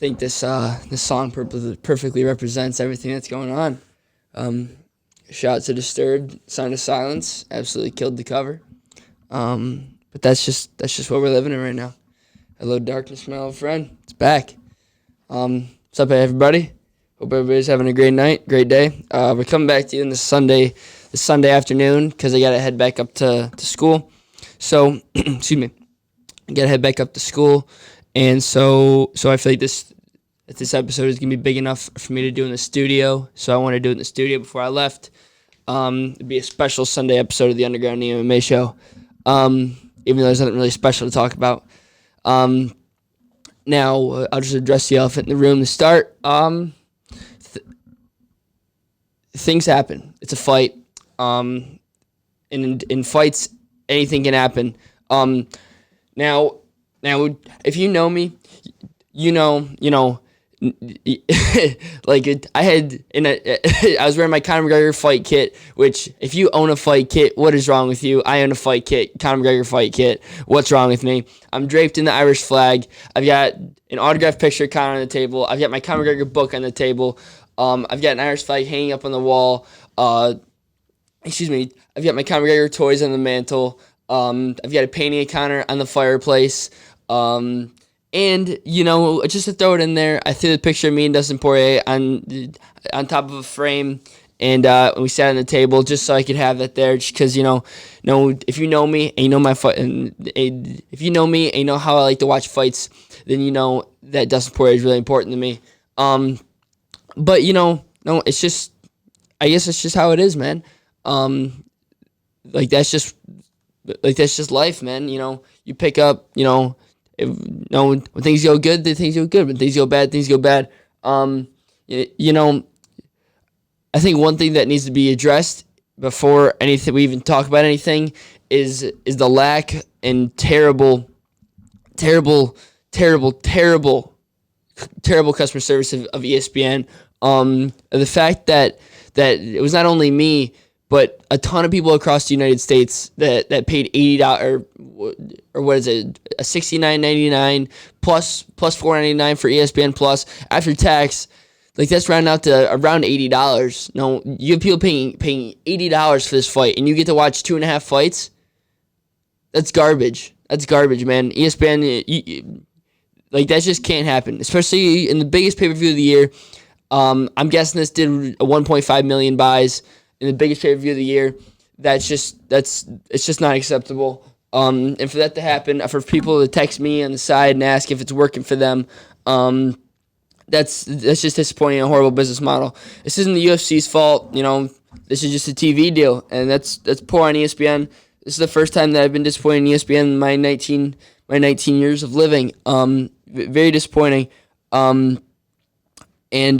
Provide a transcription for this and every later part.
think this song perfectly represents everything that's going on. Um, Shout out to Disturbed, Sign of Silence, absolutely killed the cover. But that's just what we're living in right now. Hello, darkness, my old friend. It's back. What's up, everybody? Hope everybody's having a great night, great day. We're coming back to you on this Sunday afternoon because I gotta head back up to school. So, excuse me, I gotta head back up to school, and so I feel like this episode is gonna be big enough for me to do in the studio. So I want to do it in the studio before I left. It'd be a special Sunday episode of the Underground MMA show. Even though there's nothing really special to talk about. Now, I'll just address the elephant in the room to start. Things happen. It's a fight. In fights, anything can happen. Now, if you know me, you know, like I was wearing my Conor McGregor fight kit, which if you own a fight kit, what is wrong with you? I own a fight kit, Conor McGregor fight kit. What's wrong with me? I'm draped in the Irish flag. I've got an autographed picture of Conor on the table. I've got my Conor McGregor book on the table. I've got an Irish flag hanging up on the wall. I've got my Conor McGregor toys on the mantle. I've got a painting of Conor on the fireplace. And, just to throw it in there, I threw the picture of me and Dustin Poirier on top of a frame, and we sat on the table just so I could have that there, just because, if you know me and you know my fight, and if you know me and you know how I like to watch fights, then you know that Dustin Poirier is really important to me. But, no, it's just, I guess it's just how it is, man. That's just life, man. You pick up, when things go good, then things go good. When things go bad, things go bad. I think one thing that needs to be addressed before anything we even talk about anything is the lack and terrible customer service of ESPN. The fact that it was not only me, but a ton of people across the United States that paid $80 or what is it, a $69.99 plus $4.99 for ESPN Plus after tax. Like, that's rounding out to around $80. No, you have people paying $80 for this fight, and you get to watch 2.5 fights. That's garbage. That's garbage, man. ESPN, that just can't happen, especially in the biggest pay-per-view of the year. I'm guessing this did a 1.5 million buys in the biggest pay-per-view of the year. It's just not acceptable. And for that to happen, for people to text me on the side and ask if it's working for them, that's just disappointing, a horrible business model. This isn't the UFC's fault, this is just a TV deal, and that's poor on ESPN. This is the first time that I've been disappointed in ESPN in my 19 years of living. Very disappointing. And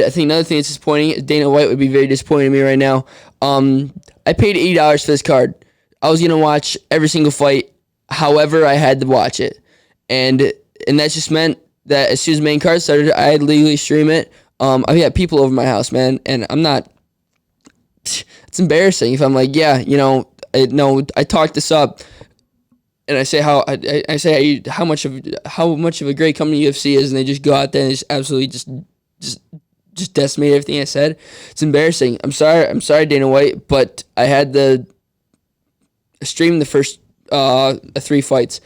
I think another thing that's disappointing, Dana White would be very disappointed in me right now. I paid $80 for this card. I was going to watch every single fight, however I had to watch it. And that just meant that as soon as the main card started, I had to legally stream it. I've got people over my house, man, and I'm not... It's embarrassing if I'm like, I talked this up, and I say how much of a great company UFC is, and they just go out there and just absolutely just decimate everything I said. It's embarrassing. I'm sorry, Dana White, but I had to stream the first 3 fights.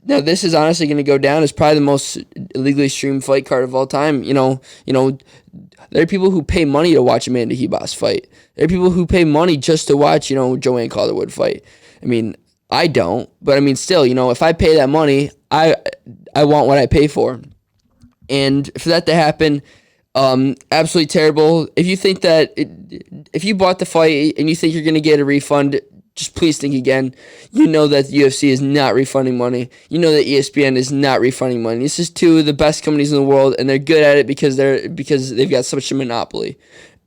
Now this is honestly going to go down as probably the most illegally streamed fight card of all time. There are people who pay money to watch Amanda Hebos fight. There are people who pay money just to watch, Joanne Calderwood fight. I mean, I don't, but I mean, still, if I pay that money, I want what I pay for. And for that to happen, absolutely terrible. If you think if you bought the fight and you think you're going to get a refund, just please think again. You know that the UFC is not refunding money. You know that ESPN is not refunding money. This is 2 of the best companies in the world, and they're good at it because they've got such a monopoly.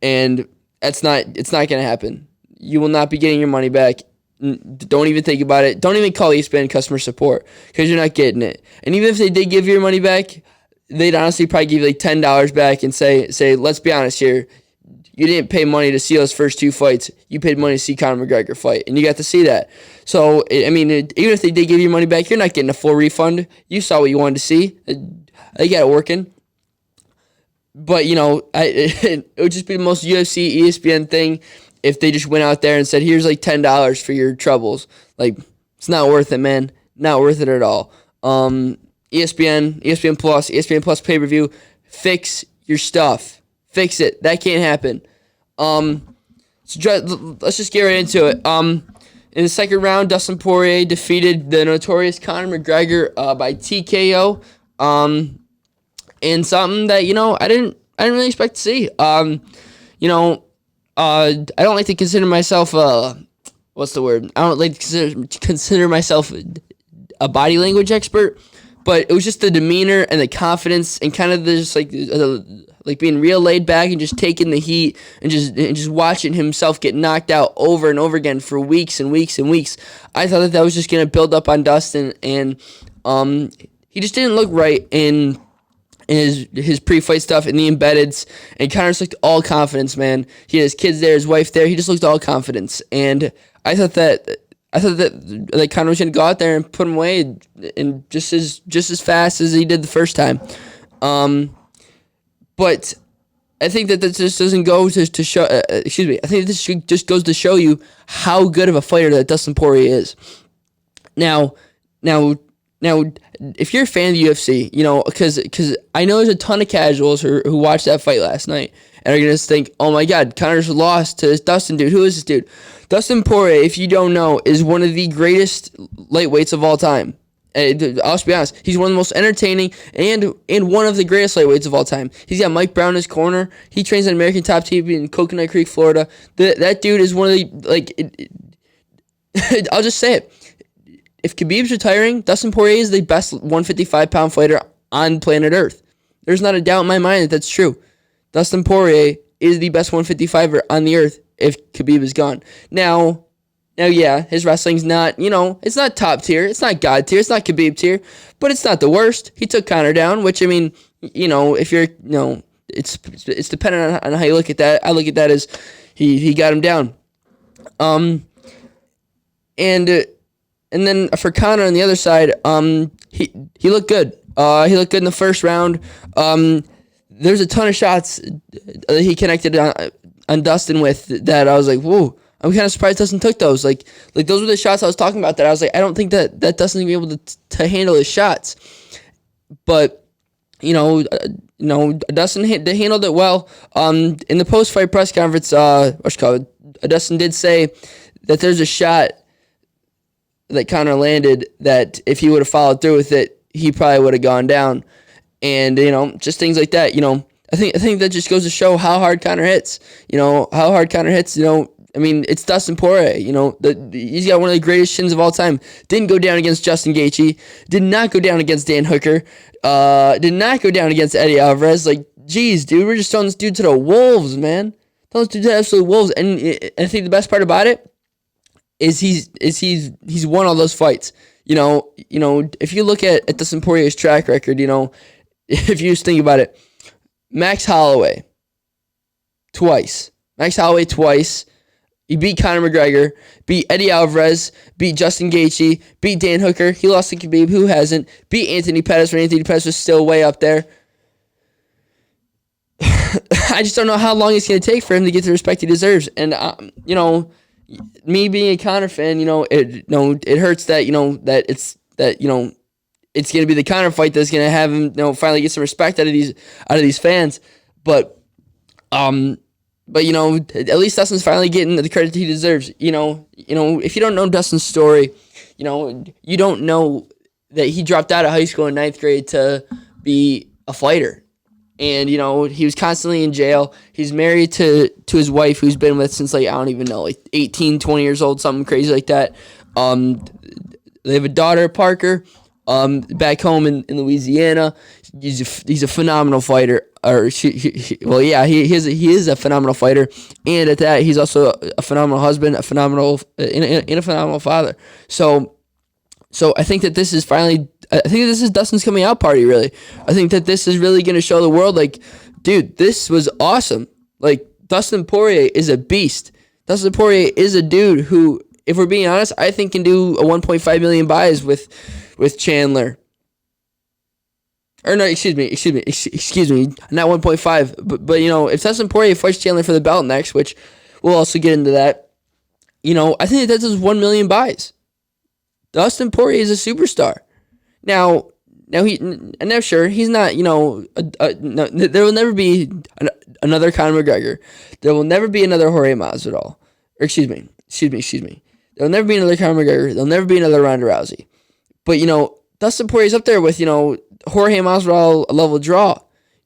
And it's not going to happen. You will not be getting your money back. Don't even think about it. Don't even call ESPN customer support because you're not getting it. And even if they did give you your money back, they'd honestly probably give you like $10 back and say, let's be honest here. You didn't pay money to see those first 2 fights. You paid money to see Conor McGregor fight, and you got to see that. So, I mean, even if they did give you money back, you're not getting a full refund. You saw what you wanted to see. They got it working. But, it would just be the most UFC, ESPN thing if they just went out there and said, here's like $10 for your troubles. Like, it's not worth it, man. Not worth it at all. ESPN Plus pay-per-view, fix your stuff. Fix it. That can't happen. Let's just get right into it. In the second round, Dustin Poirier defeated the notorious Conor McGregor by TKO. And something that I didn't really expect to see. I don't like to consider myself what's the word? I don't like to consider myself a body language expert, but it was just the demeanor and the confidence and kind of just like being real laid back and just taking the heat and just watching himself get knocked out over and over again for weeks and weeks and weeks. I thought that was just gonna build up on Dustin, and he just didn't look right in his pre-fight stuff in the embeddeds, and Conor just looked all confidence, man. He had his kids there, his wife there. He just looked all confidence, and I thought that Conor was gonna go out there and put him away, and just as fast as he did the first time. But I think that just doesn't go to show. I think this just goes to show you how good of a fighter that Dustin Poirier is. Now, if you're a fan of the UFC, because I know there's a ton of casuals who watched that fight last night and are going to think, oh my God, Conor's lost to this Dustin dude. Who is this dude? Dustin Poirier, if you don't know, is one of the greatest lightweights of all time. I'll just be honest. He's one of the most entertaining and one of the greatest lightweights of all time. He's got Mike Brown in his corner. He trains at American Top Team in Coconut Creek, Florida. That dude is one of the, I'll just say it. If Khabib's retiring, Dustin Poirier is the best 155-pound fighter on planet Earth. There's not a doubt in my mind that that's true. Dustin Poirier is the best 155er on the earth if Khabib is gone. Now, yeah, his wrestling's not, it's not top tier. It's not God tier. It's not Khabib tier. But it's not the worst. He took Conor down, which, if you're, it's dependent on how you look at that. I look at that as he got him down. And then for Conor on the other side, he looked good. He looked good in the first round. There's a ton of shots that he connected on Dustin with that I was like, whoa. I'm kind of surprised Dustin took those. Like those were the shots I was talking about that I was like, I don't think that Dustin's going to be able to handle his shots. But, Dustin handled it well. In the post-fight press conference, Dustin did say that there's a shot that Conor landed that if he would have followed through with it, he probably would have gone down. And, just things like that, I think that just goes to show how hard Conor hits. It's Dustin Poirier. He's got one of the greatest shins of all time. Didn't go down against Justin Gaethje. Did not go down against Dan Hooker. Did not go down against Eddie Alvarez. Like, geez, dude, we're just throwing this dude to the wolves, man. Throwing this dude to the absolute wolves. And I think the best part about it is he's won all those fights. If you look at Dustin Poirier's track record, if you just think about it, Max Holloway twice. He beat Conor McGregor, beat Eddie Alvarez, beat Justin Gaethje, beat Dan Hooker. He lost to Khabib, who hasn't. Beat Anthony Pettis when Anthony Pettis was still way up there. I just don't know how long it's going to take for him to get the respect he deserves. And, me being a Conor fan, it hurts that it's going to be the Conor fight that's going to have him, finally get some respect out of these fans. But at least Dustin's finally getting the credit he deserves. If you don't know Dustin's story, you don't know that he dropped out of high school in 9th grade to be a fighter. And, he was constantly in jail. He's married to his wife, who's been with since, 18, 20 years old, something crazy like that. They have a daughter, Parker, back home in Louisiana. He's a phenomenal fighter. He is a phenomenal fighter. And at that, he's also a phenomenal husband, a phenomenal father. So I think that this is Dustin's coming out party, really. I think that this is really going to show the world, dude, this was awesome. Dustin Poirier is a beast. Dustin Poirier is a dude who, if we're being honest, I think can do a 1.5 million buys with Chandler. or no, excuse me, not 1.5, but if Dustin Poirier fights Chandler for the belt next, which we'll also get into that, I think that does 1 million buys. Dustin Poirier is a superstar. Now sure, he's not, no, there will never be another Conor McGregor. There will never be another Jorge Masvidal. Or excuse me. There will never be another Conor McGregor. There'll never be another Ronda Rousey. But, Dustin Poirier's up there with, Jorge Masvidal level draw,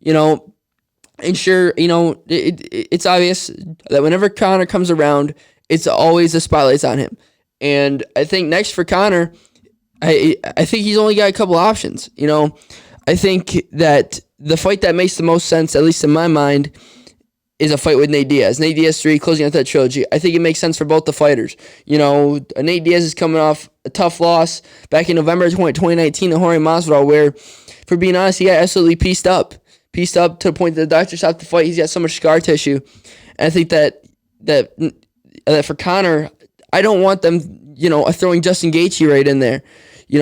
and sure, it's obvious that whenever Conor comes around, it's always the spotlight's on him. And I think next for Conor, I think he's only got a couple options. I think that the fight that makes the most sense, at least in my mind, is a fight with Nate Diaz. Nate Diaz 3, closing out that trilogy. I think it makes sense for both the fighters. Nate Diaz is coming off a tough loss back in November 2019 to Jorge Masvidal, where, for being honest, he got absolutely pieced up to the point that the doctor stopped the fight. He's got so much scar tissue. And I think that for Conor, I don't want them, throwing Justin Gaethje right in there. I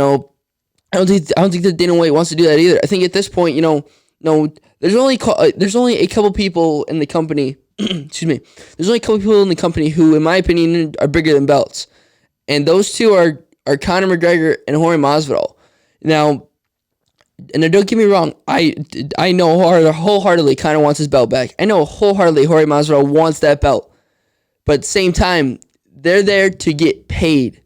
don't think that Dana White wants to do that either. I think at this point, there's only a couple people in the company. Excuse me. There's only a couple people in the company who, in my opinion, are bigger than belts, and those two are Conor McGregor and Jorge Masvidal. Now, and don't get me wrong, I know wholeheartedly Conor wants his belt back. I know wholeheartedly Jorge Masvidal wants that belt, but at the same time, they're there to get paid.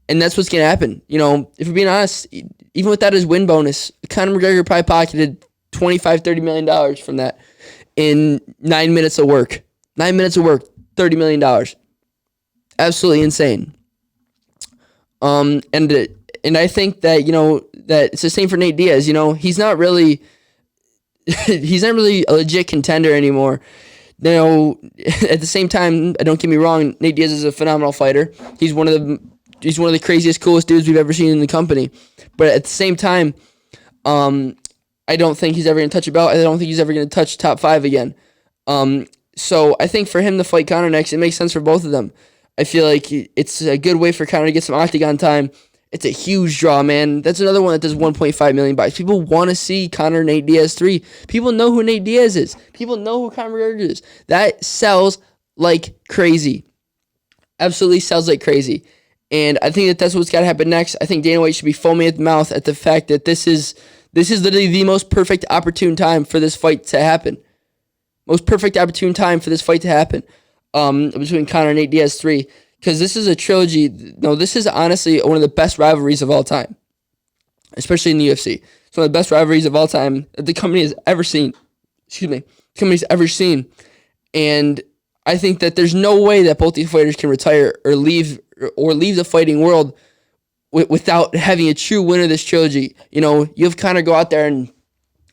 And that's what's going to happen. If we're being honest, even without his win bonus, Conor McGregor probably pocketed $25-30 million from that in 9 minutes of work. 9 minutes of work, $30 million. Absolutely insane. And I think that, that it's the same for Nate Diaz. He's not really a legit contender anymore. At the same time, don't get me wrong, Nate Diaz is a phenomenal fighter. He's one of the craziest, coolest dudes we've ever seen in the company. But at the same time, I don't think he's ever going to touch a belt. I don't think he's ever going to touch top 5 again. So I think for him to fight Conor next, it makes sense for both of them. I feel like it's a good way for Conor to get some octagon time. It's a huge draw, man. That's another one that does 1.5 million buys. People want to see Conor Nate Diaz 3. People know who Nate Diaz is. People know who Conor McGregor is. That sells like crazy. Absolutely sells like crazy. And I think that that's what's got to happen next. I think Dana White should be foaming at the mouth at the fact that this is literally the most perfect opportune time for this fight to happen. Most perfect opportune time for this fight to happen between Conor and Nate Diaz 3. Because this is a trilogy. No, this is honestly one of the best rivalries of all time. Especially in the UFC. It's one of the best rivalries of all time that the company has ever seen. The company's ever seen. And I think that there's no way that both these fighters can retire or leave the fighting world without having a true winner of this trilogy. You have Conor go out there and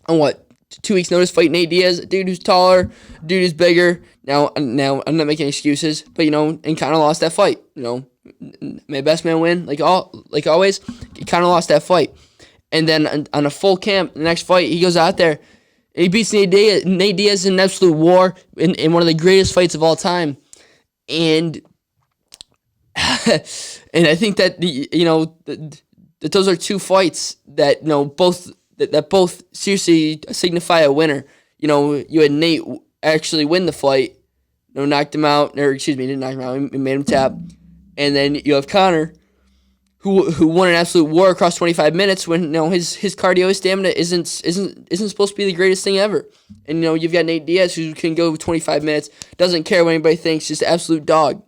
on 2 weeks' notice fight Nate Diaz, a dude who's taller, a dude who's bigger. Now I'm not making excuses, but and Conor lost that fight. May best man win, like always. Conor lost that fight, and then on a full camp, the next fight he goes out there, and he beats Nate Diaz in an absolute war in one of the greatest fights of all time, and and I think that that those are two fights that both seriously signify a winner. You had Nate actually win the fight, knocked him out, didn't knock him out, he made him tap, and then you have Conor, who won an absolute war across 25 minutes when his cardio, his stamina isn't supposed to be the greatest thing ever, and you've got Nate Diaz who can go 25 minutes, doesn't care what anybody thinks, just an absolute dog.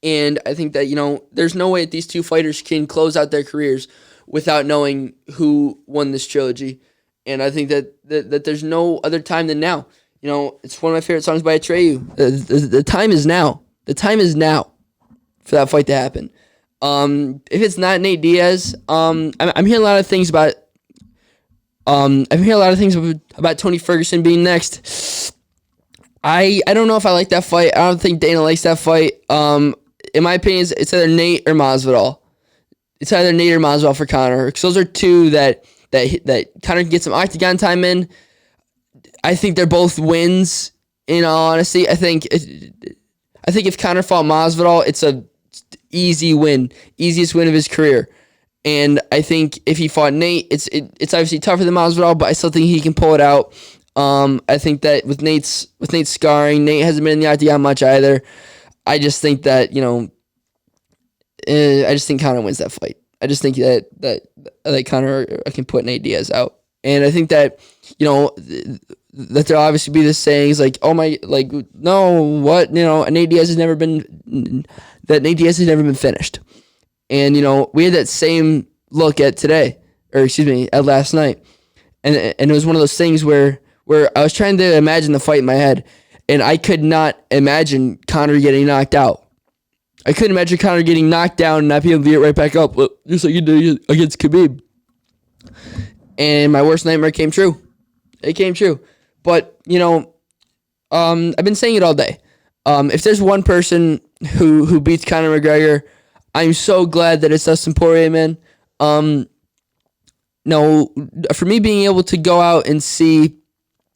And I think that there's no way that these two fighters can close out their careers without knowing who won this trilogy. And I think that there's no other time than now. It's one of my favorite songs by Atreyu. The time is now. The time is now for that fight to happen. If it's not Nate Diaz, I'm hearing a lot of things about. I'm hearing a lot of things about Tony Ferguson being next. I don't know if I like that fight. I don't think Dana likes that fight. In my opinion, it's either Nate or Masvidal. It's either Nate or Masvidal for Conor, because those are two that Conor can get some octagon time in. I think they're both wins. In all honesty, I think if Conor fought Masvidal, it's a easy win, easiest win of his career. And I think if he fought Nate, it's obviously tougher than Masvidal, but I still think he can pull it out. I think that with Nate's scarring, Nate hasn't been in the octagon much either. I just think that I just think Conor wins that fight. I just think that Conor can put Nate Diaz out, and I think that that there'll obviously be the sayings like, oh my, like, no, what, Nate Diaz has never been finished. And, we had that same look at last night. And it was one of those things where I was trying to imagine the fight in my head, and I could not imagine Conor getting knocked out. I couldn't imagine Conor getting knocked down and not being able to get right back up, just like he did against Khabib. And my worst nightmare came true. It came true. But, I've been saying it all day. If there's one person who beats Conor McGregor, I'm so glad that it's Dustin Poirier, man. For me being able to go out and see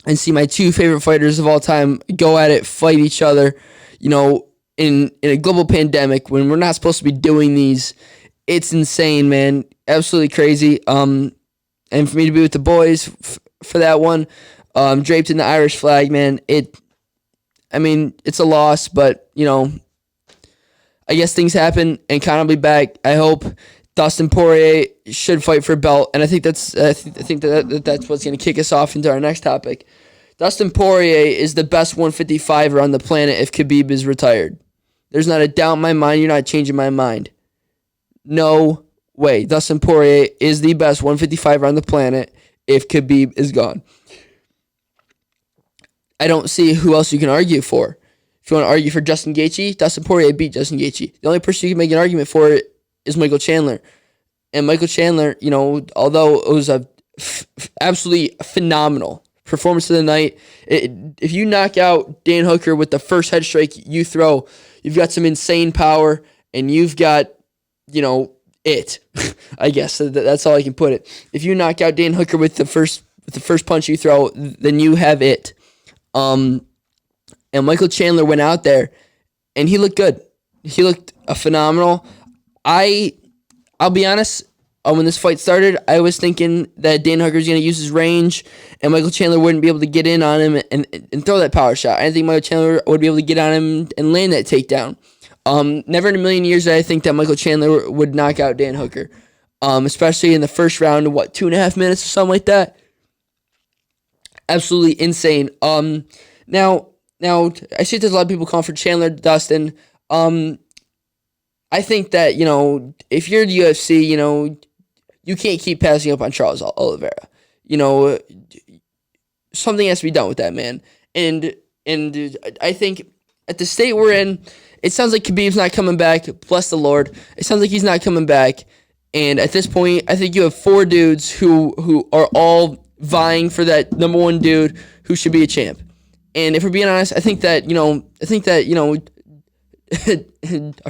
my two favorite fighters of all time go at it, fight each other, in a global pandemic when we're not supposed to be doing these, it's insane, man. Absolutely crazy. And for me to be with the boys for that one, draped in the Irish flag, man, it's a loss, but, I guess things happen, and Conor will be back. I hope Dustin Poirier should fight for a belt, and I think that's what's going to kick us off into our next topic. Dustin Poirier is the best 155er on the planet if Khabib is retired. There's not a doubt in my mind. You're not changing my mind. No way. Dustin Poirier is the best 155er on the planet if Khabib is gone. I don't see who else you can argue for. If you want to argue for Justin Gaethje, Dustin Poirier beat Justin Gaethje. The only person you can make an argument for it is Michael Chandler. And Michael Chandler, although it was a absolutely phenomenal performance of the night, if you knock out Dan Hooker with the first head strike you throw, you've got some insane power, and you've got, it. I guess that's all I can put it. If you knock out Dan Hooker with the first punch you throw, then you have it. And Michael Chandler went out there, and he looked good. He looked phenomenal. I'll be honest, when this fight started, I was thinking that Dan Hooker was going to use his range, and Michael Chandler wouldn't be able to get in on him and throw that power shot. I didn't think Michael Chandler would be able to get on him and land that takedown. Never in a million years did I think that Michael Chandler would knock out Dan Hooker, especially in the first round, 2.5 minutes or something like that. Absolutely insane. Now, I see there's a lot of people calling for Chandler, Dustin. I think that, if you're the UFC, you can't keep passing up on Charles Oliveira. Something has to be done with that, man. And I think at the state we're in, it sounds like Khabib's not coming back. Bless the Lord. It sounds like he's not coming back. And at this point, I think you have 4 dudes who are all vying for that number 1 dude who should be a champ. And if we're being honest, I think that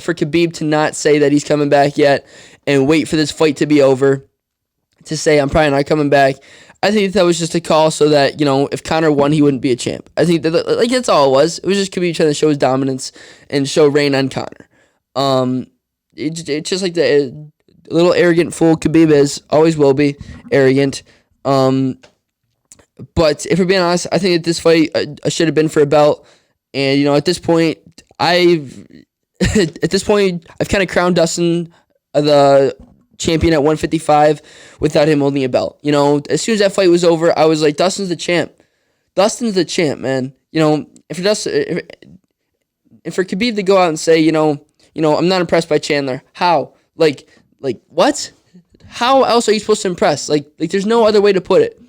for Khabib to not say that he's coming back yet and wait for this fight to be over to say I'm probably not coming back, I think that was just a call so that, if Conor won, he wouldn't be a champ. I think that that's all it was. It was just Khabib trying to show his dominance and show reign on Conor. It's just like the little arrogant fool Khabib is, always will be arrogant. But if we're being honest, I think that this fight should have been for a belt. And, at this point, I've kind of crowned Dustin the champion at 155 without him holding a belt. As soon as that fight was over, I was like, Dustin's the champ. Dustin's the champ, man. If for Khabib to go out and say, I'm not impressed by Chandler. How? Like what? How else are you supposed to impress? Like there's no other way to put it.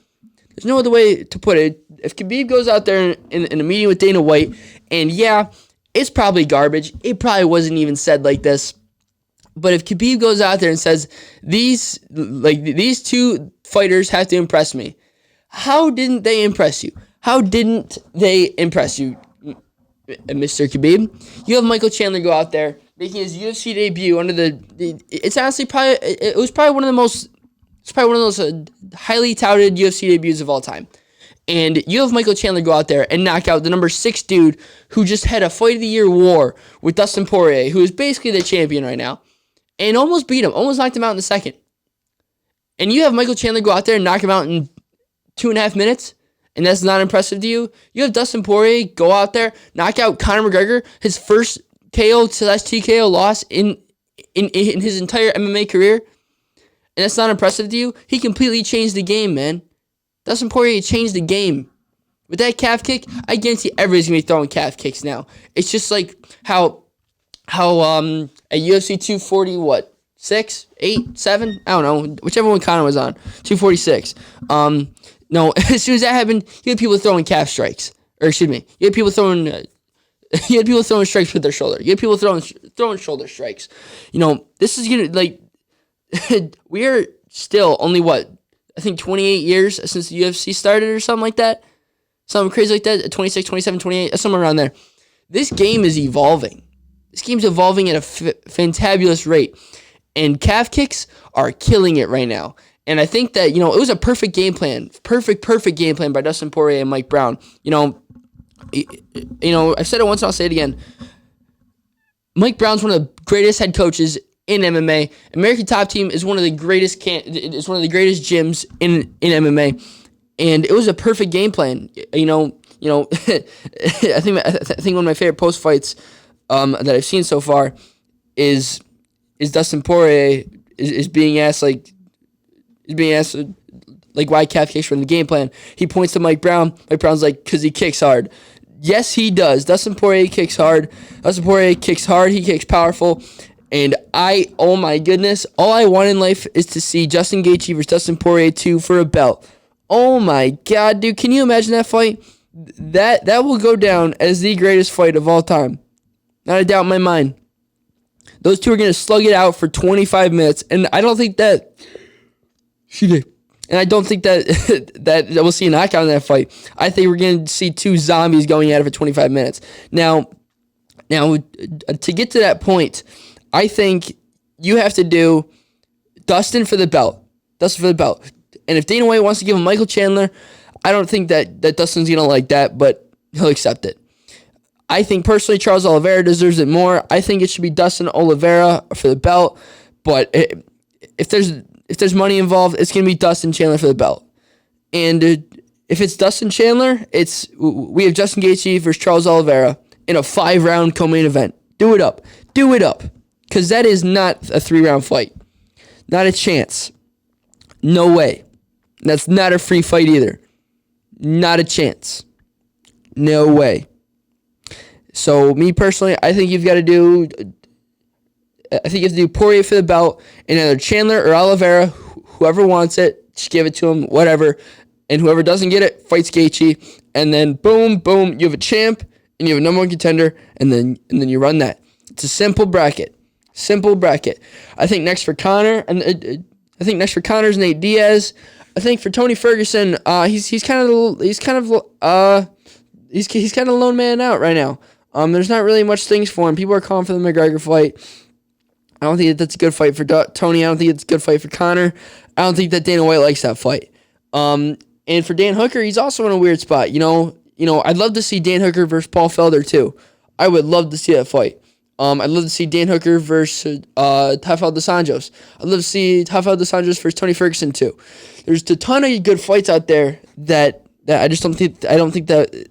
There's no other way to put it. If Khabib goes out there in a meeting with Dana White, and yeah, it's probably garbage. It probably wasn't even said like this. But if Khabib goes out there and says, these 2 fighters have to impress me, how didn't they impress you? How didn't they impress you, Mr. Khabib? You have Michael Chandler go out there, making his UFC debut under it's honestly probably, it was probably one of the most, it's probably one of those highly touted UFC debuts of all time. And you have Michael Chandler go out there and knock out the number 6 dude who just had a Fight of the Year war with Dustin Poirier, who is basically the champion right now, and almost beat him, almost knocked him out in the second. And you have Michael Chandler go out there and knock him out in 2.5 minutes, and that's not impressive to you. You have Dustin Poirier go out there, knock out Conor McGregor, his first KO/TKO loss in his entire MMA career, and that's not impressive to you. He completely changed the game, man. Dustin Poirier changed the game. With that calf kick, I guarantee everybody's going to be throwing calf kicks now. It's just like how at UFC 240, what, 6, 8, 7? I don't know. Whichever one Conor was on. 246. No, as soon as that happened, you had people throwing calf strikes. Or excuse me, you had people throwing strikes with their shoulder. You had people throwing shoulder strikes. This is gonna, like, we are still only what, I think 28 years since the UFC started or something like that. Something crazy like that. 26, 27, 28, somewhere around there. This game is evolving. This game's evolving at a fantabulous rate. And calf kicks are killing it right now. And I think that, it was a perfect game plan. Perfect game plan by Dustin Poirier and Mike Brown. I've said it once and I'll say it again. Mike Brown's one of the greatest head coaches in MMA. American Top Team is one of the greatest gyms in MMA. And it was a perfect game plan. I think one of my favorite post fights that I've seen so far is Dustin Poirier is being asked why calf kicks were in the game plan. He points to Mike Brown. Mike Brown's like, because he kicks hard. Yes, he does. Dustin Poirier kicks hard. He kicks powerful. And oh my goodness, all I want in life is to see Justin Gaethje versus Dustin Poirier 2 for a belt. Oh my God, dude, can you imagine that fight? That will go down as the greatest fight of all time. Not a doubt in my mind. Those two are going to slug it out for 25 minutes, and I don't think that... And I don't think that we'll see a knockout in that fight. I think we're going to see two zombies going at it for 25 minutes. Now, to get to that point, I think you have to do Dustin for the belt. And if Dana White wants to give him Michael Chandler, I don't think that Dustin's going to like that, but he'll accept it. I think personally Charles Oliveira deserves it more. I think it should be Dustin Oliveira for the belt, but if there's money involved, it's going to be Dustin Chandler for the belt. And if it's Dustin Chandler, we have Justin Gaethje versus Charles Oliveira in a 5-round co-main event. Do it up. Because that is not a 3-round fight. Not a chance. No way. That's not a free fight either. Not a chance. No way. So, me personally, I think you have to do Poirier for the belt, and either Chandler or Oliveira, whoever wants it, just give it to him, whatever. And whoever doesn't get it, fights Gaethje. And then, boom, you have a champ, and you have a number one contender, and then you run that. It's a simple bracket. I think next for Conor, is Nate Diaz. I think for Tony Ferguson, he's kind of a lone man out right now. There's not really much things for him. People are calling for the McGregor fight. I don't think that's a good fight for Tony. I don't think it's a good fight for Conor. I don't think that Dana White likes that fight. And for Dan Hooker, he's also in a weird spot. I'd love to see Dan Hooker versus Paul Felder too. I would love to see that fight. I'd love to see Dan Hooker versus Rafael dos Anjos. I'd love to see Rafael dos Anjos versus Tony Ferguson too. There's a ton of good fights out there that I just don't think that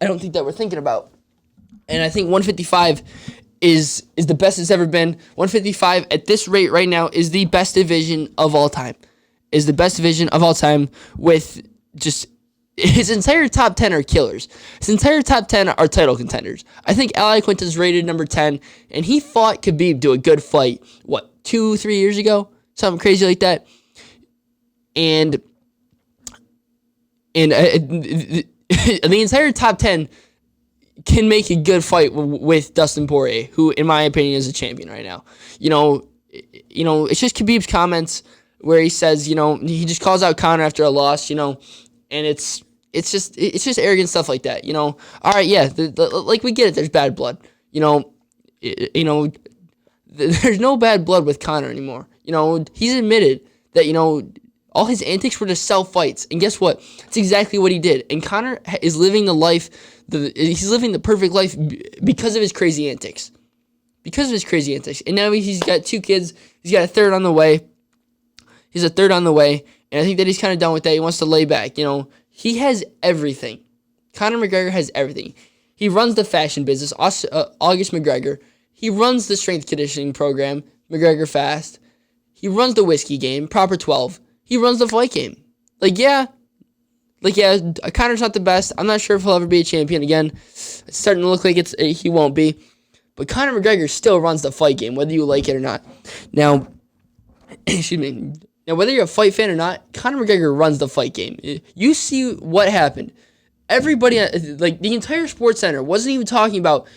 we're thinking about. And I think 155 is the best it's ever been. 155 at this rate right now is the best division of all time. With just his entire top 10 are killers. His entire top 10 are title contenders. I think Al Iaquinta's rated number 10, and he fought Khabib to a good fight, 2-3 years ago? Something crazy like that. And the entire top 10 can make a good fight with Dustin Poirier, who, in my opinion, is a champion right now. It's just Khabib's comments where he says, he just calls out Conor after a loss, and it's just arrogant stuff like that, All right, yeah, like we get it. There's bad blood, There's no bad blood with Conor anymore. He's admitted that all his antics were to sell fights, and guess what? It's exactly what he did. And Conor is living the life. He's living the perfect life because of his crazy antics. And now he's got 2 kids. He's got a third on the way. He's a third on the way, and I think that he's kind of done with that. He wants to lay back. He has everything. Conor McGregor has everything. He runs the fashion business, August McGregor. He runs the strength conditioning program, McGregor Fast. He runs the whiskey game, Proper 12. He runs the fight game. Conor's not the best. I'm not sure if he'll ever be a champion again. It's starting to look like he won't be. But Conor McGregor still runs the fight game, whether you like it or not. Now, excuse me. Now, whether you're a fight fan or not, Conor McGregor runs the fight game. You see what happened. Everybody, the entire Sports Center wasn't even talking about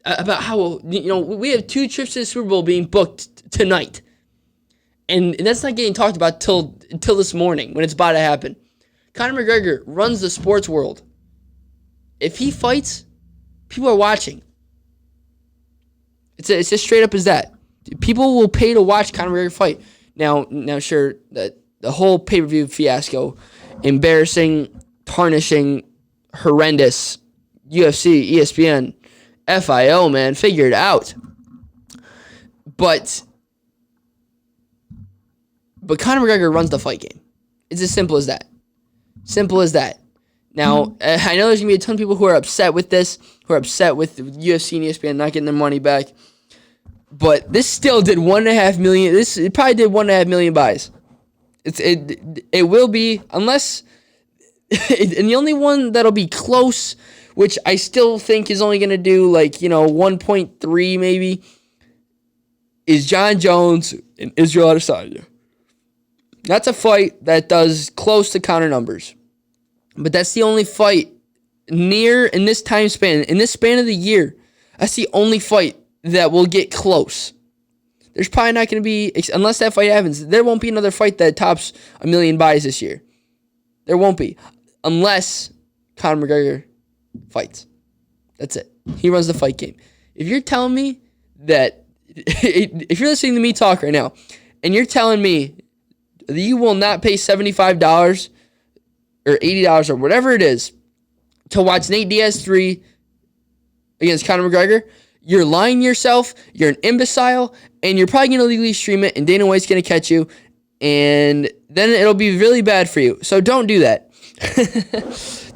how, we have 2 trips to the Super Bowl being booked tonight. And that's not getting talked about till this morning when it's about to happen. Conor McGregor runs the sports world. If he fights, people are watching. It's as straight up as that. People will pay to watch Conor McGregor fight. Now, sure, the whole pay-per-view fiasco, embarrassing, tarnishing, horrendous, UFC, ESPN, FIO, man, figure it out. But Conor McGregor runs the fight game. It's as simple as that. Simple as that. Now, I know there's going to be a ton of people who are upset with this, who are upset with UFC and ESPN not getting their money back. But this still did 1.5 million. It probably did 1.5 million buys. It will be, unless, and the only one that'll be close, which I still think is only going to do 1.3 maybe, is John Jones and Israel Adesanya. That's a fight that does close to Conor numbers. But that's the only fight near in this time span, in this span of the year. That's the only fight that will get close. There's probably not going to be, unless that fight happens, there won't be another fight that tops 1 million buys this year. There won't be. Unless Conor McGregor fights. That's it. He runs the fight game. If you're telling me that, if you're listening to me talk right now, and you're telling me that you will not pay $75 or $80 or whatever it is to watch Nate Diaz 3 against Conor McGregor, you're lying to yourself, you're an imbecile, and you're probably going to legally stream it, and Dana White's going to catch you, and then it'll be really bad for you. So don't do that.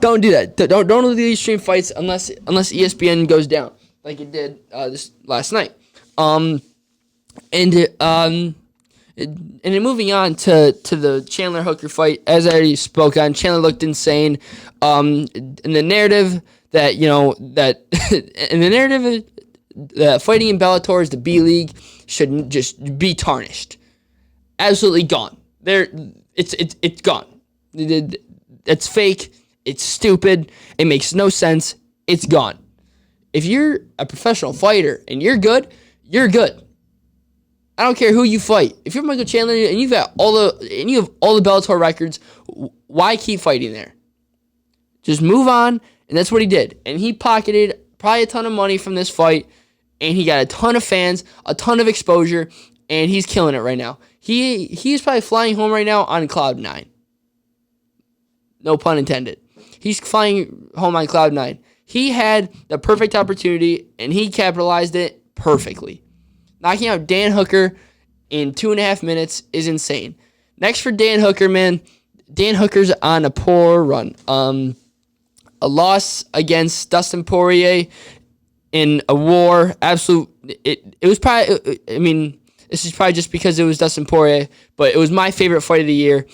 Don't do that. Don't legally stream fights unless ESPN goes down like it did this last night. And then moving on to the Chandler Hooker fight, as I already spoke on, Chandler looked insane. In the narrative that that fighting in Bellator is the B League should just be tarnished, absolutely gone. It's gone. It's fake. It's stupid. It makes no sense. It's gone. If you're a professional fighter and you're good, you're good. I don't care who you fight. If you're Michael Chandler and you have all the Bellator records, why keep fighting there? Just move on, and that's what he did. And he pocketed probably a ton of money from this fight, and he got a ton of fans, a ton of exposure, and he's killing it right now. He's probably flying home right now on cloud 9. No pun intended. He's flying home on cloud 9. He had the perfect opportunity, and he capitalized it perfectly. Knocking out Dan Hooker in 2.5 minutes is insane. Next for Dan Hooker, man. Dan Hooker's on a poor run. A loss against Dustin Poirier in a war. It was probably, this is probably just because it was Dustin Poirier, but it was my favorite fight of the year.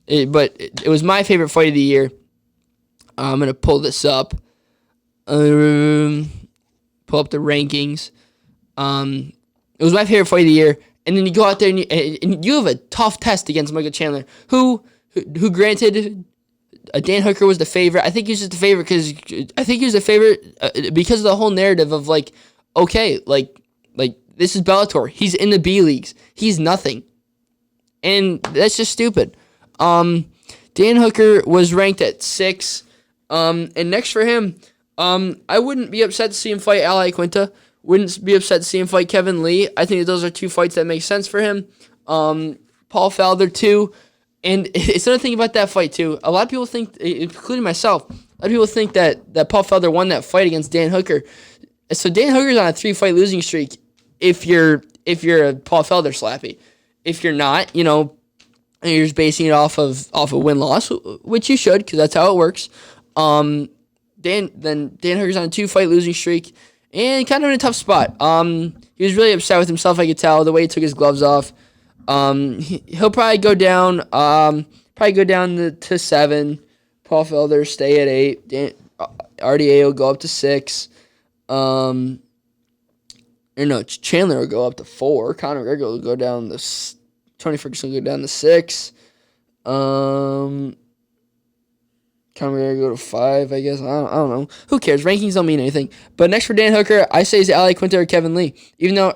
It was my favorite fight of the year. I'm going to pull this up. Pull up the rankings. It was my favorite fight of the year. And then you go out there and you have a tough test against Michael Chandler, who granted, Dan Hooker was the favorite. I think he was just the favorite because of the whole narrative of okay, this is Bellator. He's in the B leagues. He's nothing, and that's just stupid. Dan Hooker was ranked at 6. And next for him, I wouldn't be upset to see him fight Al Iaquinta. Wouldn't be upset to see him fight Kevin Lee. I think that those are 2 fights that make sense for him. Paul Felder too. And it's another thing about that fight too. A lot of people think, including myself, a lot of people think that Paul Felder won that fight against Dan Hooker. So Dan Hooker's on a 3-fight losing streak if you're a Paul Felder slappy. if you're not, and you're just basing it off of win loss, which you should, because that's how it works. Dan Hooker's on a 2-fight losing streak and kind of in a tough spot. He was really upset with himself. I could tell the way he took his gloves off. He'll probably go down. To 7. Paul Felder stay at 8. RDA will go up to 6. Chandler will go up to 4. Conor McGregor will go down to. Tony Ferguson will go down to 6. Conor McGregor go to 5, I guess. I don't know. Who cares? Rankings don't mean anything. But next for Dan Hooker, I say is Ali Quinta or Kevin Lee. Even though,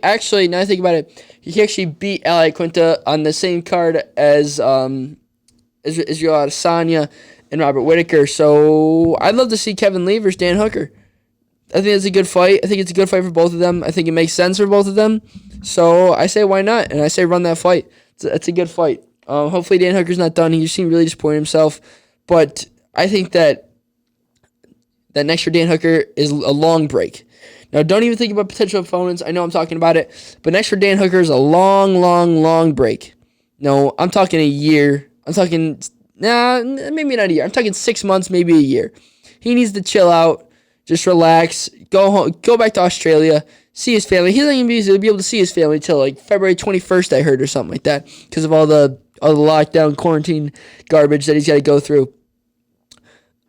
actually, now I think about it, he actually beat Ali Quinta on the same card as Israel Adesanya and Robert Whittaker. So I'd love to see Kevin Lee versus Dan Hooker. I think it's a good fight. I think it's a good fight for both of them. I think it makes sense for both of them. So I say why not? And I say run that fight. It's a good fight. Hopefully Dan Hooker's not done. He just seemed really disappointed himself. But I think that next for Dan Hooker is a long break. Now, don't even think about potential opponents. I know I'm talking about it. But next for Dan Hooker is a long, long, long break. No, I'm talking a year. I'm talking, maybe not a year. I'm talking 6 months, maybe a year. He needs to chill out. Just relax, go home, go back to Australia, see his family. He's not even be able to see his family until like February 21st, I heard, or something like that, because of all the lockdown, quarantine garbage that he's got to go through.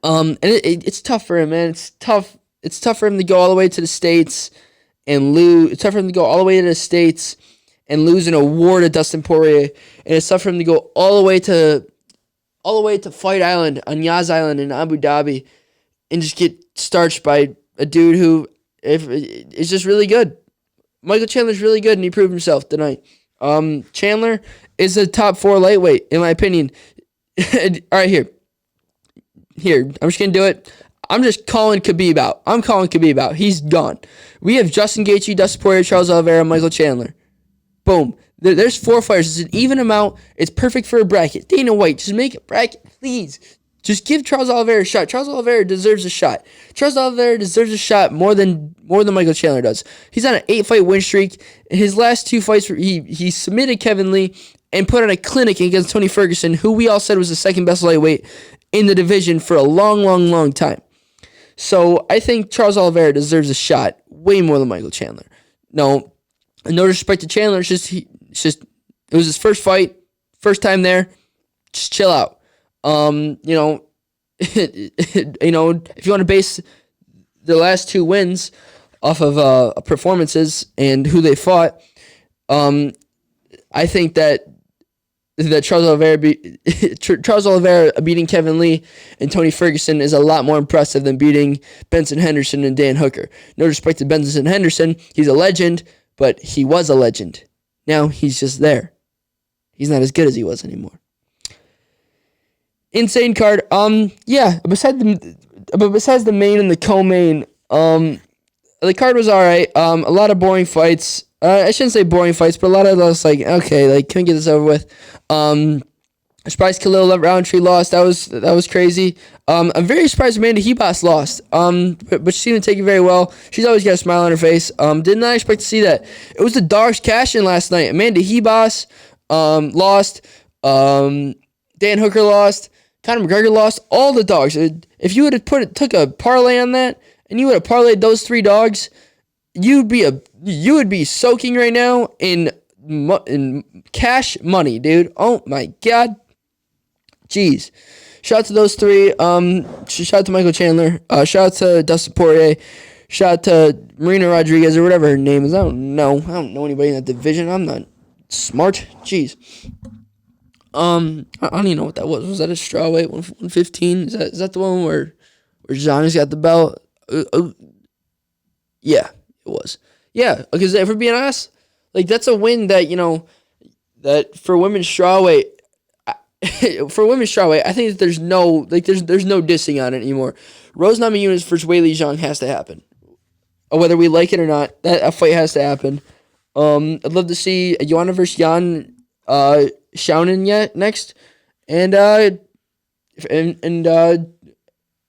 And it's tough for him, man. It's tough. It's tough for him to go all the way to the States and lose. It's tough for him to go all the way to the States and lose an award to Dustin Poirier, and it's tough for him to go all the way to Fight Island on Yas Island in Abu Dhabi and just get starched by a dude who is just really good. Michael Chandler's really good, and he proved himself tonight. Chandler is a top 4 lightweight, in my opinion. All right, here. I'm just going to do it. I'm just calling Khabib out. I'm calling Khabib out. He's gone. We have Justin Gaethje, Dustin Poirier, Charles Oliveira, Michael Chandler. Boom. There's 4 fighters. It's an even amount. It's perfect for a bracket. Dana White, just make a bracket, please. Just give Charles Oliveira a shot. Charles Oliveira deserves a shot. Charles Oliveira deserves a shot more than Michael Chandler does. He's on an 8-fight win streak. In his last 2 fights, he submitted Kevin Lee and put on a clinic against Tony Ferguson, who we all said was the second best lightweight in the division for a long, long, long time. So I think Charles Oliveira deserves a shot way more than Michael Chandler. No disrespect to Chandler. It was his first fight, first time there. Just chill out. If you want to base the last 2 wins off of performances and who they fought, I think that Charles Oliveira beating Kevin Lee and Tony Ferguson is a lot more impressive than beating Benson Henderson and Dan Hooker. No respect to Benson Henderson, he's a legend, but he was a legend. Now he's just there. He's not as good as he was anymore. Insane card. Besides the main and the co-main, the card was alright. A lot of boring fights. I shouldn't say boring fights, but a lot of those can we get this over with? I'm surprised Khalil Roundtree lost. That was crazy. I'm very surprised Amanda Hebos lost. But she seemed to take it very well. She's always got a smile on her face. Did not expect to see that. It was the dogs cash-in last night. Amanda Hebos lost. Dan Hooker lost. Conor McGregor lost. All the dogs. If you would have took a parlay on that, and you would have parlayed those 3 dogs, you would be soaking right now in cash money, dude. Oh my god. Jeez. Shout out to those 3. Shout out to Michael Chandler. Shout out to Dustin Poirier. Shout out to Marina Rodriguez or whatever her name is. I don't know anybody in that division. I'm not smart. Jeez. I don't even know what that was. Was that a strawweight 115? Is that the one where Johnny's got the belt? Yeah, it was. Yeah, because if we're being honest, that's a win that that for women's strawweight. I think that there's no dissing on it anymore. Rose Namajunas versus Weili Zhang has to happen, whether we like it or not. That fight has to happen. I'd love to see Joanna versus Jan Shaunen next, and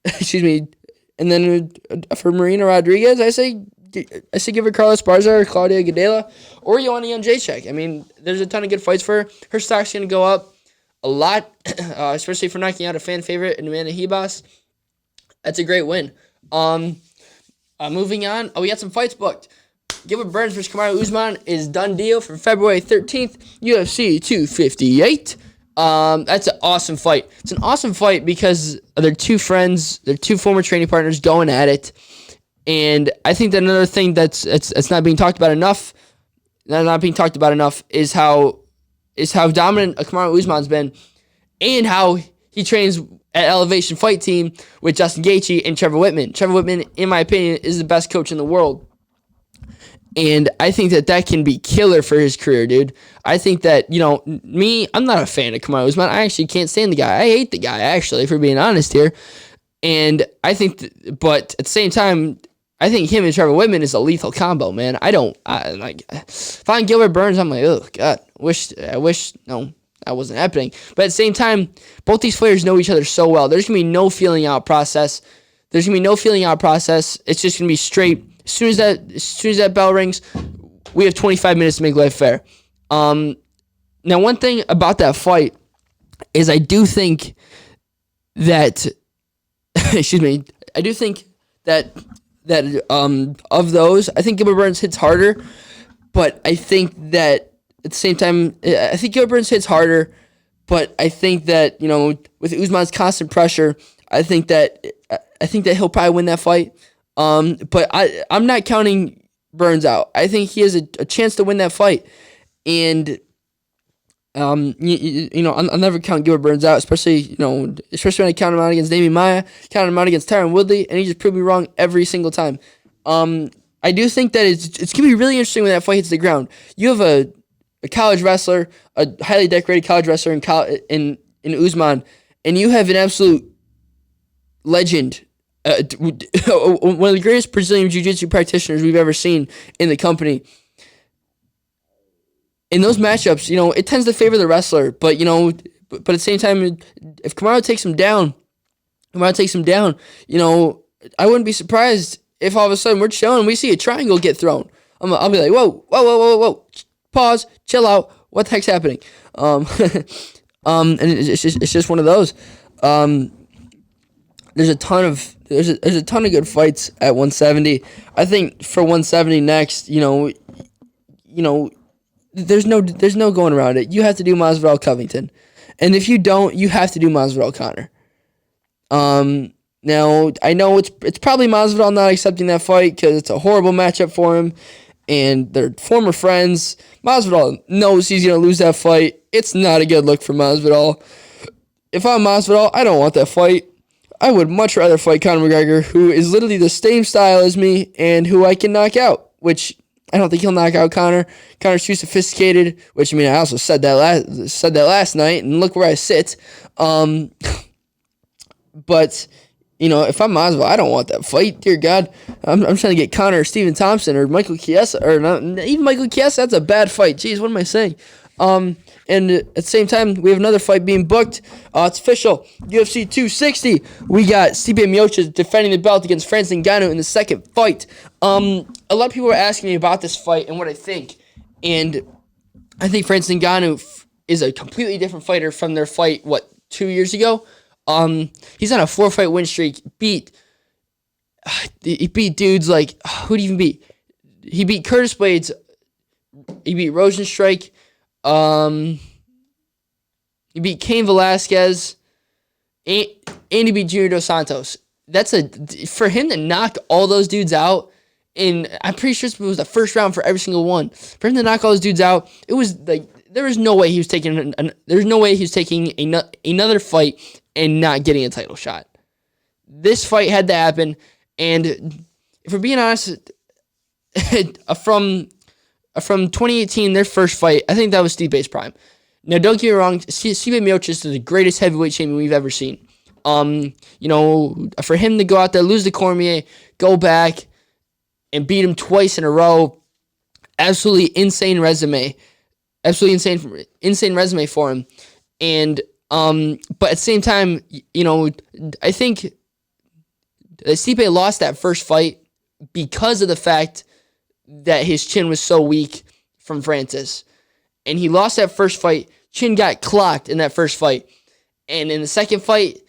excuse me, and then for Marina Rodriguez, I say I say give her Carla Esparza or Claudia Gadelha or Joanna Jędrzejczyk. I mean, there's a ton of good fights for her. Her stock's going to go up a lot, especially for knocking out a fan favorite in Amanda Ribas. That's a great win. Moving on. We got some fights booked. Gilbert Burns versus Kamaru Usman is done deal for February 13th, UFC 258. That's an awesome fight. It's an awesome fight because they're two friends, they're two former training partners going at it. And I think that another thing that's not being talked about enough, is how dominant Kamaru Usman's been, and how he trains at Elevation Fight Team with Justin Gaethje and Trevor Whitman. Trevor Whitman, in my opinion, is the best coach in the world. And I think that can be killer for his career, dude. I think that, I'm not a fan of Kamaru Usman. I actually can't stand the guy. I hate the guy, actually, if we're being honest here. And I think, but at the same time, I think him and Trevor Whitman is a lethal combo, man. If I'm Gilbert Burns, I'm like, oh, God, I wish, no, that wasn't happening. But at the same time, both these players know each other so well. There's going to be no feeling out process. It's just going to be straight. As soon as that bell rings, we have 25 minutes to make life fair. Now, one thing about that fight is I do think that, of those, I think Gilbert Burns hits harder, but I think that at the same time, I think Gilbert Burns hits harder, but I think that, with Usman's constant pressure, I think that he'll probably win that fight. But I'm not counting Burns out. I think he has a chance to win that fight. And, I'll never count Gilbert Burns out, especially when I count him out against Damian Maia, count him out against Tyron Woodley, and he just proved me wrong every single time. I do think that it's going to be really interesting when that fight hits the ground. You have a college wrestler, a highly decorated college wrestler in Usman, and you have an absolute legend, one of the greatest Brazilian Jiu-Jitsu practitioners we've ever seen in the company. In those matchups, it tends to favor the wrestler, but at the same time, if Kamaru takes him down, I wouldn't be surprised if all of a sudden we're chilling and we see a triangle get thrown. I'll be like, whoa, pause, chill out. What the heck's happening? And it's just one of those. There's a ton of good fights at 170. I think for 170 next, there's no going around it. You have to do Masvidal Covington, and if you don't, you have to do Masvidal Conor. Now I know it's probably Masvidal not accepting that fight because it's a horrible matchup for him, and they're former friends. Masvidal knows he's gonna lose that fight. It's not a good look for Masvidal. If I'm Masvidal, I don't want that fight. I would much rather fight Conor McGregor, who is literally the same style as me and who I can knock out, which I don't think he'll knock out Conor. Conor's too sophisticated, which, I also said that last night, and look where I sit. But, if I'm Masvidal, I don't want that fight. Dear God, I'm trying to get Conor or Stephen Thompson or Michael Chiesa, or not, even Michael Chiesa. That's a bad fight. Jeez, what am I saying? And at the same time, we have another fight being booked. It's official. UFC 260. We got Stipe Miocic defending the belt against Francis Ngannou in the second fight. A lot of people were asking me about this fight and what I think. And I think Francis Ngannou is a completely different fighter from their fight, 2 years ago? He's on a 4-fight win streak. He beat dudes like, who did he even beat? He beat Curtis Blades. He beat Rosenstrike. He beat Cain Velasquez, and he beat Junior Dos Santos. For him to knock all those dudes out, and I'm pretty sure it was the first round for every single one. For him to knock all those dudes out, it was like there was no way he was taking another fight and not getting a title shot. This fight had to happen, and if we're being honest, from 2018, their first fight, I think that was Stipe's prime. Now, don't get me wrong, Stipe Miocic is the greatest heavyweight champion we've ever seen. For him to go out there, lose to Cormier, go back, and beat him twice in a row, absolutely insane resume. Absolutely insane resume for him. And, but at the same time, I think Stipe lost that first fight because of the fact that his chin was so weak from Francis. And he lost that first fight. Chin got clocked in that first fight. And in the second fight,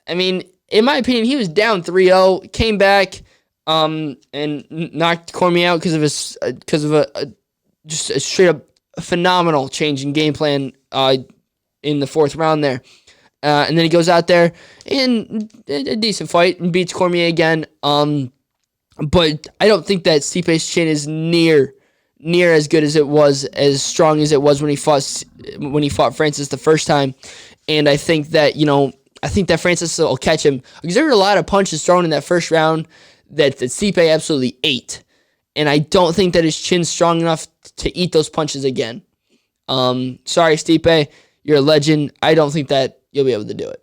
I mean, in my opinion, he was down 3-0, came back, and knocked Cormier out because of just a straight up phenomenal change in game plan in the fourth round there. And then he goes out there in a decent fight and beats Cormier again. But I don't think that Stipe's chin is near as good as it was, as strong as it was when he fought Francis the first time. And I think that Francis will catch him, because there were a lot of punches thrown in that first round that Stipe absolutely ate. And I don't think that his chin's strong enough to eat those punches again. Sorry, Stipe, you're a legend. I don't think that you'll be able to do it.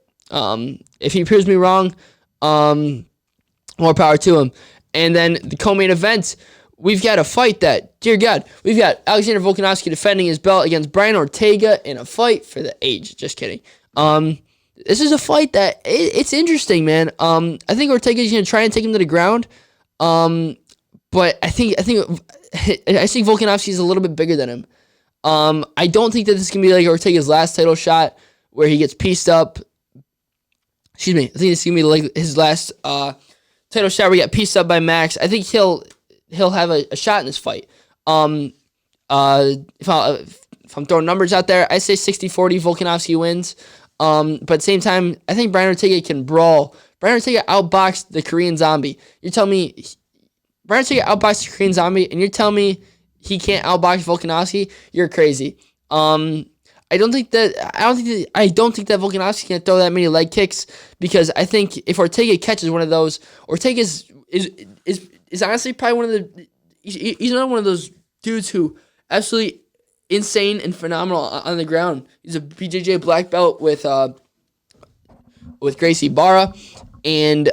If he proves me wrong, more power to him. And then the co-main event, we've got a fight that, dear God, we've got Alexander Volkanovski defending his belt against Brian Ortega in a fight for the age. Just kidding. This is a fight that it's interesting, man. I think Ortega's going to try and take him to the ground. But I think Volkanovski is a little bit bigger than him. I don't think that this can be like Ortega's last title shot where he gets pieced up. Excuse me. I think this is going to be like his last title shot where he got pieced up by Max. I think he'll have a shot in this fight. If I'm throwing numbers out there, I say 60-40 Volkanovski wins. But at the same time, I think Brian Ortega can brawl. Brian Ortega outboxed the Korean Zombie. You're telling me Brian Ortega outboxed the Korean Zombie, and you're telling me he can't outbox Volkanovski? You're crazy. I don't think that Volkanovski can throw that many leg kicks, because I think if Ortega catches one of those, Ortega is honestly probably one of the he's not one of those dudes who absolutely insane and phenomenal on the ground. He's a BJJ black belt with Gracie Barra, and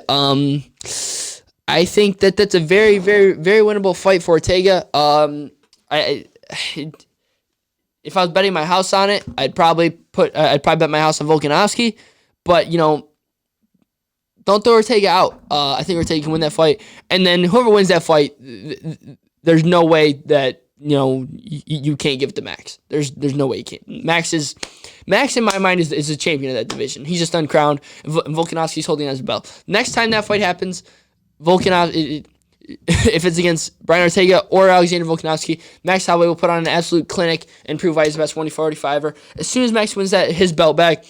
I think that that's a very, very, very winnable fight for Ortega. If I was betting my house on it, I'd probably bet my house on Volkanovski, but don't throw Ortega out. I think Ortega can win that fight, and then whoever wins that fight, there's no way that you can't give it to Max. There's no way you can't. Max in my mind is the champion of that division. He's just uncrowned, and Volkanovski's holding on his belt. Next time that fight happens, if it's against Brian Ortega or Alexander Volkanovski, Max Holloway will put on an absolute clinic and prove why he's the best 145er. As soon as Max wins his belt back,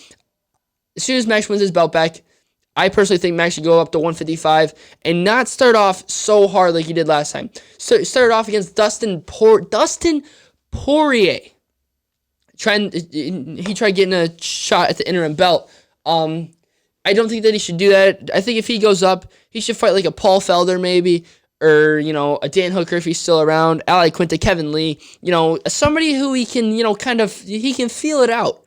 I personally think Max should go up to 155 and not start off so hard like he did last time. So started off against Dustin Poirier. He tried getting a shot at the interim belt. I don't think that he should do that. I think if he goes up, he should fight like a Paul Felder maybe, or a Dan Hooker if he's still around, Ali Quinta, Kevin Lee, somebody who he can, he can feel it out.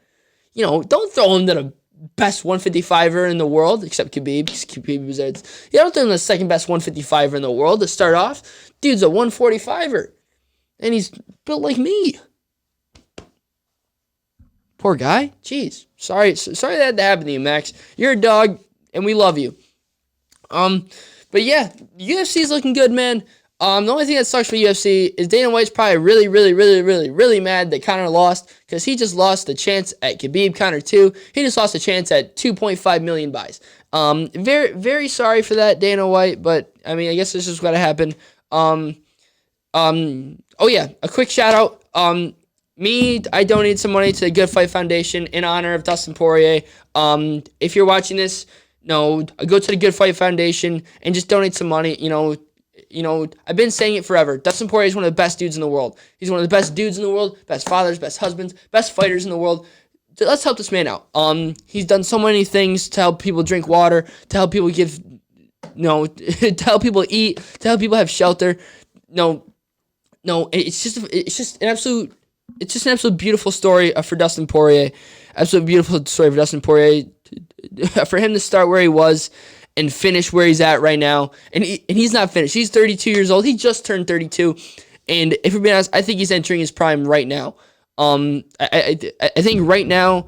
Don't throw him to the best 155er in the world, except Khabib. Khabib was there. Don't throw him the second best 155er in the world to start off. Dude's a 145er, and he's built like me. Poor guy. Jeez. Sorry that had to happen to you, Max. You're a dog, and we love you. But yeah, UFC is looking good, man. The only thing that sucks for UFC is Dana White's probably really, really, really, really, really mad that Conor lost, because he just lost the chance at Khabib Conor 2. He just lost a chance at 2.5 million buys. Very, very sorry for that, Dana White, but I mean, I guess this is what happened. Oh yeah, a quick shout out. I donated some money to the Good Fight Foundation in honor of Dustin Poirier. If you're watching this, go to the Good Fight Foundation and just donate some money. I've been saying it forever. Dustin Poirier is one of the best dudes in the world. He's one of the best dudes in the world, best fathers, best husbands, best fighters in the world. Let's help this man out. He's done so many things to help people drink water, to help people to help people eat, to help people have shelter. It's just an absolute beautiful story for Dustin Poirier. Absolute beautiful story for Dustin Poirier. For him to start where he was and finish where he's at right now. And he's not finished. He's 32 years old. He just turned 32. And if we're being honest, I think he's entering his prime right now. I think right now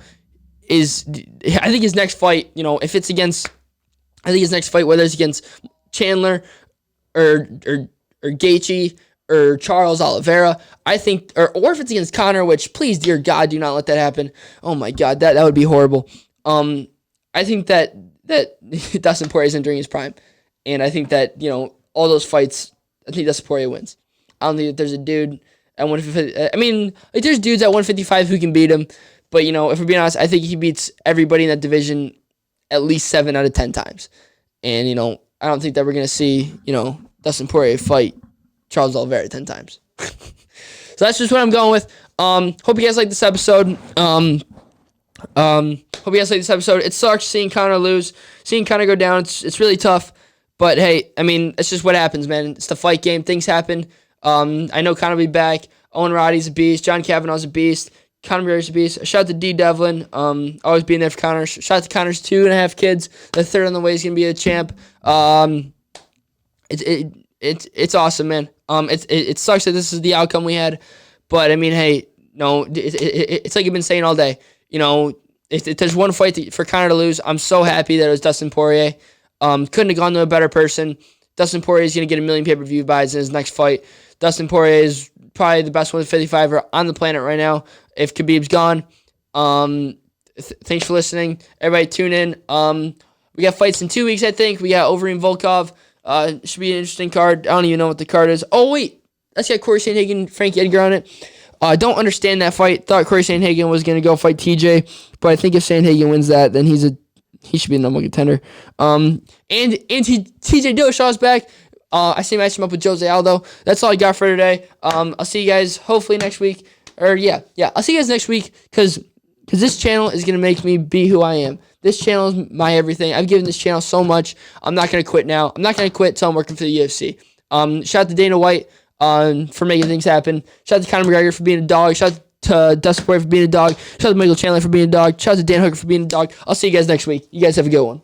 I think his next fight, if it's against, I think his next fight, whether it's against Chandler or Gaethje or Charles Oliveira. I think, or if it's against Conor, which please, dear God, do not let that happen. Oh my God, that would be horrible. I think that Dustin Poirier is entering his prime, and I think that all those fights, I think Dustin Poirier wins. I don't think that there's a dude at 150. I mean, like there's dudes at 155 who can beat him, but if we're being honest, I think he beats everybody in that division at least 7 out of 10 times, and I don't think that we're gonna see Dustin Poirier fight Charles Oliveira 10 times. So that's just what I'm going with. Hope you guys like this episode. It sucks seeing Conor lose, seeing Conor go down. It's really tough. But hey, I mean, it's just what happens, man. It's the fight game. Things happen. I know Conor will be back. Owen Roddy's a beast. John Kavanaugh's a beast. Conor McGregor's a beast. Shout out to D. Devlin. Always being there for Conor. Shout out to Conor's 2.5 kids. The third on the way is going to be a champ. It's awesome, man. It sucks that this is the outcome we had. But, I mean, hey, no, it's like you've been saying all day. If there's one fight for Conor to lose, I'm so happy that it was Dustin Poirier. Couldn't have gone to a better person. Dustin Poirier is going to get 1 million pay-per-view buys in his next fight. Dustin Poirier is probably the best 155er on the planet right now if Khabib's gone. Thanks for listening. Everybody tune in. We got fights in 2 weeks, I think. We got Overeem Volkov. Should be an interesting card. I don't even know what the card is. Oh, wait. That's got Corey Sandhagen, Frankie Edgar on it. Don't understand that fight. Thought Corey Sandhagen was going to go fight TJ, but I think if Sandhagen wins that, then he should be the number one contender. And TJ Dillashaw's back. I see match him up with Jose Aldo. That's all I got for today. I'll see you guys hopefully next week. Or yeah, I'll see you guys next week because this channel is going to make me be who I am. This channel is my everything. I've given this channel so much. I'm not going to quit now. I'm not going to quit until I'm working for the UFC. Shout out to Dana White for making things happen. Shout out to Conor McGregor for being a dog. Shout out to Dustin Poirier for being a dog. Shout out to Michael Chandler for being a dog. Shout out to Dan Hooker for being a dog. I'll see you guys next week. You guys have a good one.